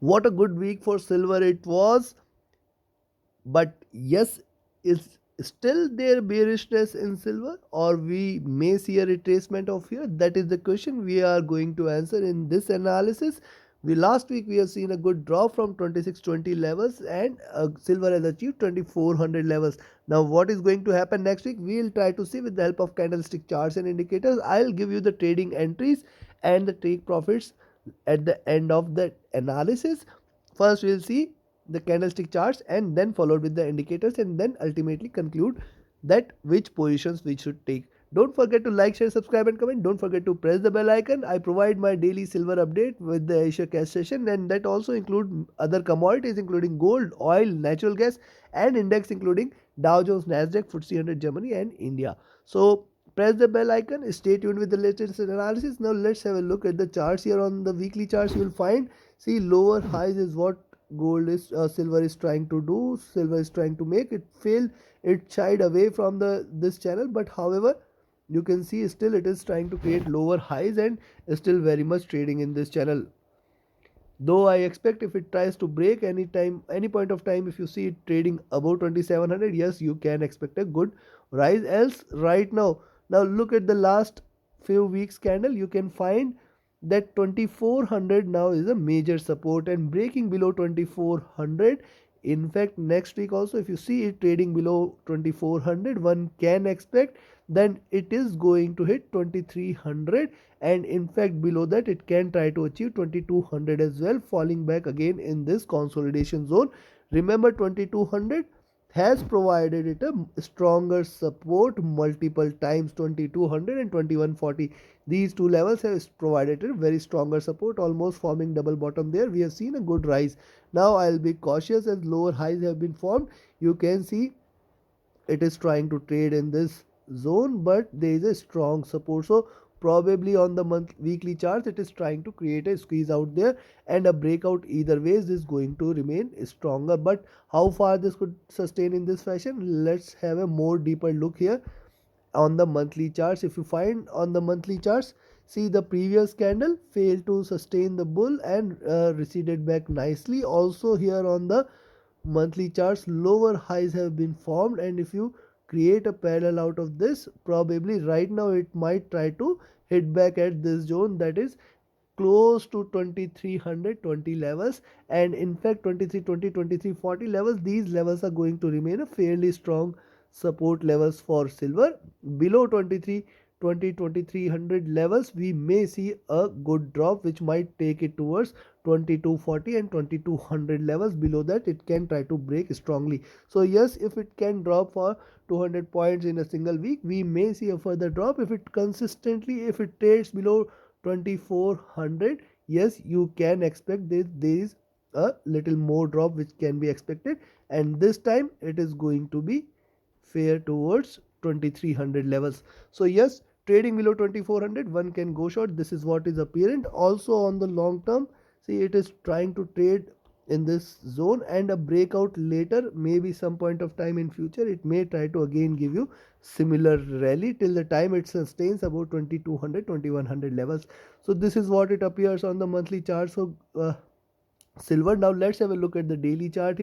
What a good week for silver it was. But yes, is still there bearishness in silver, or we may see a retracement of here? That is the question we are going to answer in this analysis. Last week we have seen a good drop from 2620 levels, and silver has achieved 2400 levels. Now what is going to happen next week? We will try to see with the help of candlestick charts and indicators. I'll give you the trading entries and the take profits at the end of the analysis. First we'll see the candlestick charts, and then followed with the indicators, and then ultimately conclude that which positions we should take. Don't forget to like, share, subscribe and comment. Don't forget to press the bell icon. I provide my daily silver update with the Asia cash session, and that also include other commodities including gold, oil, natural gas and index including Dow Jones, Nasdaq, FTSE 100 Germany and India. So press the bell icon, stay tuned with the latest analysis. Now let's have a look at the charts. Here on the weekly charts you will find, see, lower highs is what silver is trying to do. Silver is trying to make it fail. It shied away from this channel, but however you can see still it is trying to create lower highs and still very much trading in this channel. Though I expect if it tries to break any point of time, if you see it trading above 2700, yes, you can expect a good rise. Else right now look at the last few weeks candle. You can find that 2400 now is a major support, and breaking below 2400. In fact, next week also if you see it trading below 2400, one can expect then it is going to hit 2300, and in fact below that it can try to achieve 2200 as well, falling back again in this consolidation zone. Remember, 2200 has provided it a stronger support multiple times. 2200 and 2140, these two levels have provided a very stronger support, almost forming double bottom there. We have seen a good rise. Now I'll be cautious as lower highs have been formed. You can see it is trying to trade in this zone, but there is a strong support. So probably on the weekly charts it is trying to create a squeeze out there, and a breakout either ways is going to remain stronger. But how far this could sustain in this fashion, let's have a more deeper look here on the monthly charts. If you find on the monthly charts, see, the previous candle failed to sustain the bull and receded back nicely. Also here on the monthly charts, lower highs have been formed, and if you create a parallel out of this, probably right now it might try to hit back at this zone, that is close to 2320 levels, and in fact 2320, 2340 levels, these levels are going to remain a fairly strong support levels for silver. Below 2320, 2300 levels we may see a good drop which might take it towards 2240 and 2200 levels. Below that it can try to break strongly. So yes, if it can drop for 200 points in a single week, we may see a further drop. If it consistently, if it trades below 2400, yes, you can expect there is a little more drop which can be expected, and this time it is going to be fair towards 2300 levels. So yes, trading below 2400 one can go short. This is what is apparent. Also on the long term, see, it is trying to trade in this zone, and a breakout later, maybe some point of time in future, it may try to again give you similar rally till the time it sustains about 2200, 2100 levels. So this is what it appears on the monthly chart. So silver. Now let's have a look at the daily chart.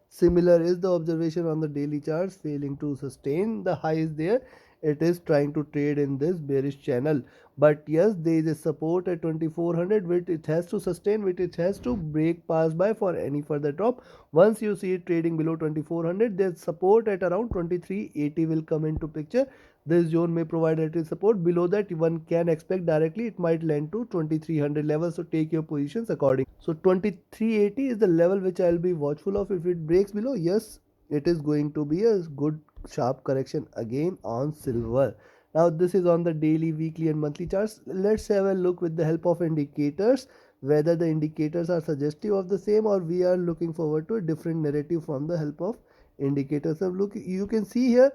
Similar is the observation on the daily charts, failing to sustain the highs there. It is trying to trade in this bearish channel. But yes, there is a support at 2400 which it has to sustain, which it has to break pass by for any further drop. Once you see it trading below 2400, there's support at around 2380 will come into picture. This zone may provide little support. Below that one can expect directly it might land to 2300 levels, so take your positions accordingly. So 2380 is the level which I will be watchful of. If it breaks below, yes, it is going to be a good sharp correction again on silver. Now this is on the daily, weekly and monthly charts. Let's have a look with the help of indicators, whether the indicators are suggestive of the same, or we are looking forward to a different narrative from the help of indicators. So look, you can see here,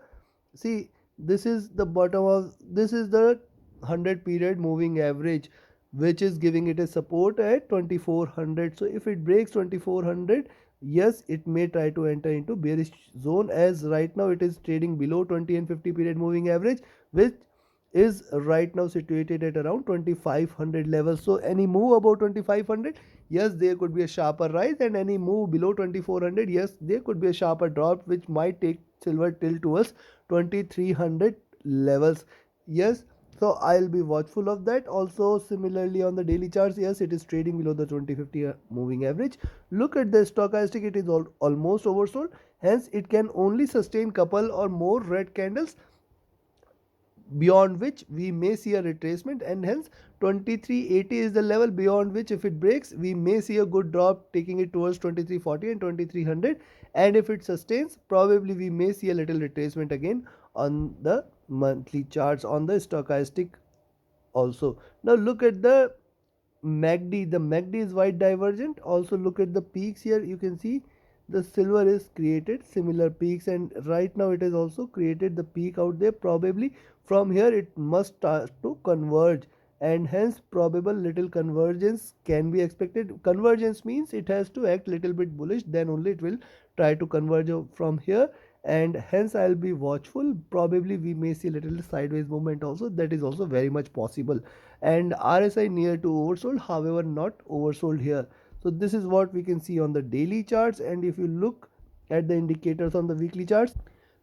see, this is the bottom of, this is the 100 period moving average which is giving it a support at 2400. So if it breaks 2400, yes, it may try to enter into bearish zone, as right now it is trading below 20 and 50 period moving average, which is right now situated at around 2500 levels. So any move above 2500, yes, there could be a sharper rise, and any move below 2400, yes, there could be a sharper drop, which might take silver till towards 2300 levels. Yes, so I'll be watchful of that. Also, similarly on the daily charts, yes, it is trading below the 2050 moving average. Look at the stochastic, it is almost oversold, hence it can only sustain couple or more red candles, beyond which we may see a retracement, and hence 2380 is the level beyond which, if it breaks, we may see a good drop taking it towards 2340 and 2300, and if it sustains, probably we may see a little retracement again on the monthly charts on the stochastic also. Now look at the MACD. The MACD is wide divergent. Also look at the peaks here. You can see the silver is created similar peaks, and right now it has also created the peak out there. Probably from here it must start to converge, and hence probable little convergence can be expected. Convergence means it has to act little bit bullish, then only it will try to converge from here, and hence I'll be watchful. Probably we may see little sideways movement also, that is also very much possible. And RSI near to oversold, however not oversold here. So this is what we can see on the daily charts. And if you look at the indicators on the weekly charts,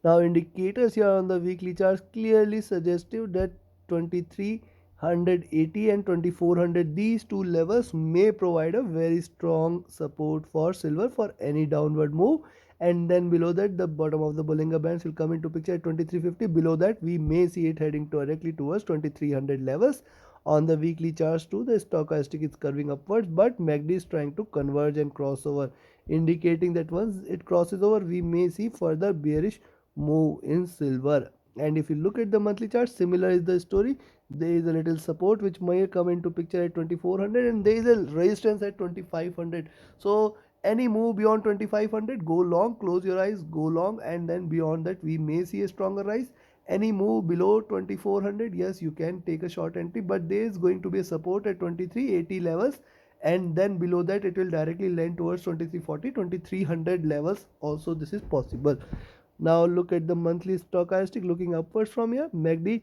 now indicators here on the weekly charts clearly suggestive that 2380 and 2400, these two levels may provide a very strong support for silver for any downward move. And then below that, the bottom of the Bollinger Bands will come into picture at 2350. Below that, we may see it heading directly towards 2300 levels. On the weekly charts too, the stochastic is curving upwards, but MACD is trying to converge and cross over, indicating that once it crosses over, we may see further bearish move in silver. And if you look at the monthly chart, similar is the story. There is a little support which may come into picture at 2400, and there is a resistance at 2500. So any move beyond 2500, go long, close your eyes, go long, and then beyond that we may see a stronger rise. Any move below 2400, yes, you can take a short entry, but there is going to be a support at 2380 levels, and then below that it will directly land towards 2340, 2300 levels also. This is possible. Now look at the monthly stochastic looking upwards from here. MACD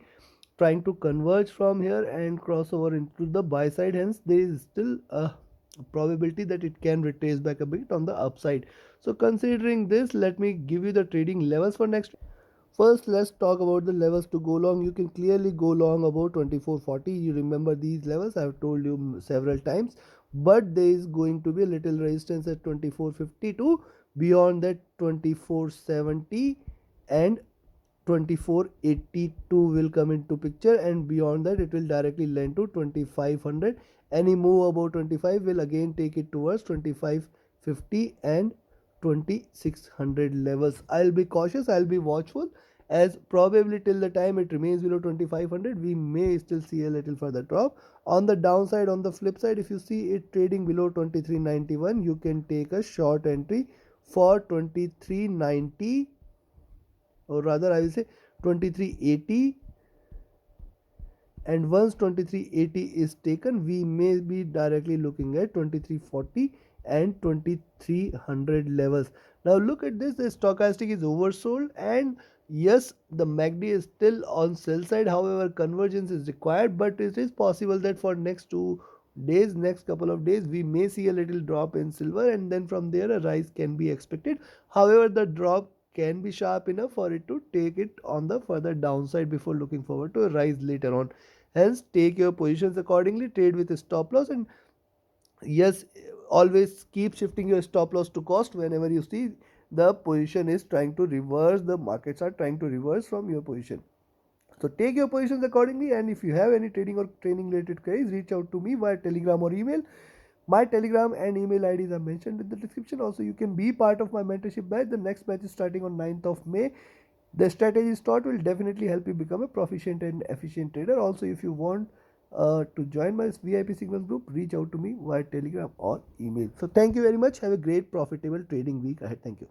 trying to converge from here and cross over into the buy side, hence there is still a probability that it can retrace back a bit on the upside. So considering this, let me give you the trading levels for next. First, let's talk about the levels to go long. You can clearly go long about 2440. You remember these levels, I have told you several times. But there is going to be a little resistance at 2452. Beyond that, 2470 and 2482 will come into picture, and beyond that it will directly land to 2500. Any move above 25 will again take it towards 2550 and 2600 levels. I'll be cautious, I'll be watchful, as probably till the time it remains below 2500 we may still see a little further drop. On the downside, on the flip side, if you see it trading below 2391, you can take a short entry for 2390, or rather I will say 2380, and once 2380 is taken, we may be directly looking at 2340 and 2300 levels. Now look at this, the stochastic is oversold, and yes, the MACD is still on sell side. However, convergence is required, but it is possible that for next 2 days, next couple of days, we may see a little drop in silver, and then from there a rise can be expected. However, the drop can be sharp enough for it to take it on the further downside before looking forward to a rise later on. Hence, take your positions accordingly, trade with a stop loss, and yes, always keep shifting your stop loss to cost whenever you see the position is trying to reverse, the markets are trying to reverse from your position. So take your positions accordingly, and if you have any trading or training related queries, reach out to me via Telegram or email. My Telegram and email IDs are mentioned in the description. Also, you can be part of my mentorship batch. The next batch is starting on 9th of May. The strategies taught will definitely help you become a proficient and efficient trader. Also, if you want to join my VIP Signals group, reach out to me via Telegram or email. So thank you very much. Have a great profitable trading week ahead. Thank you.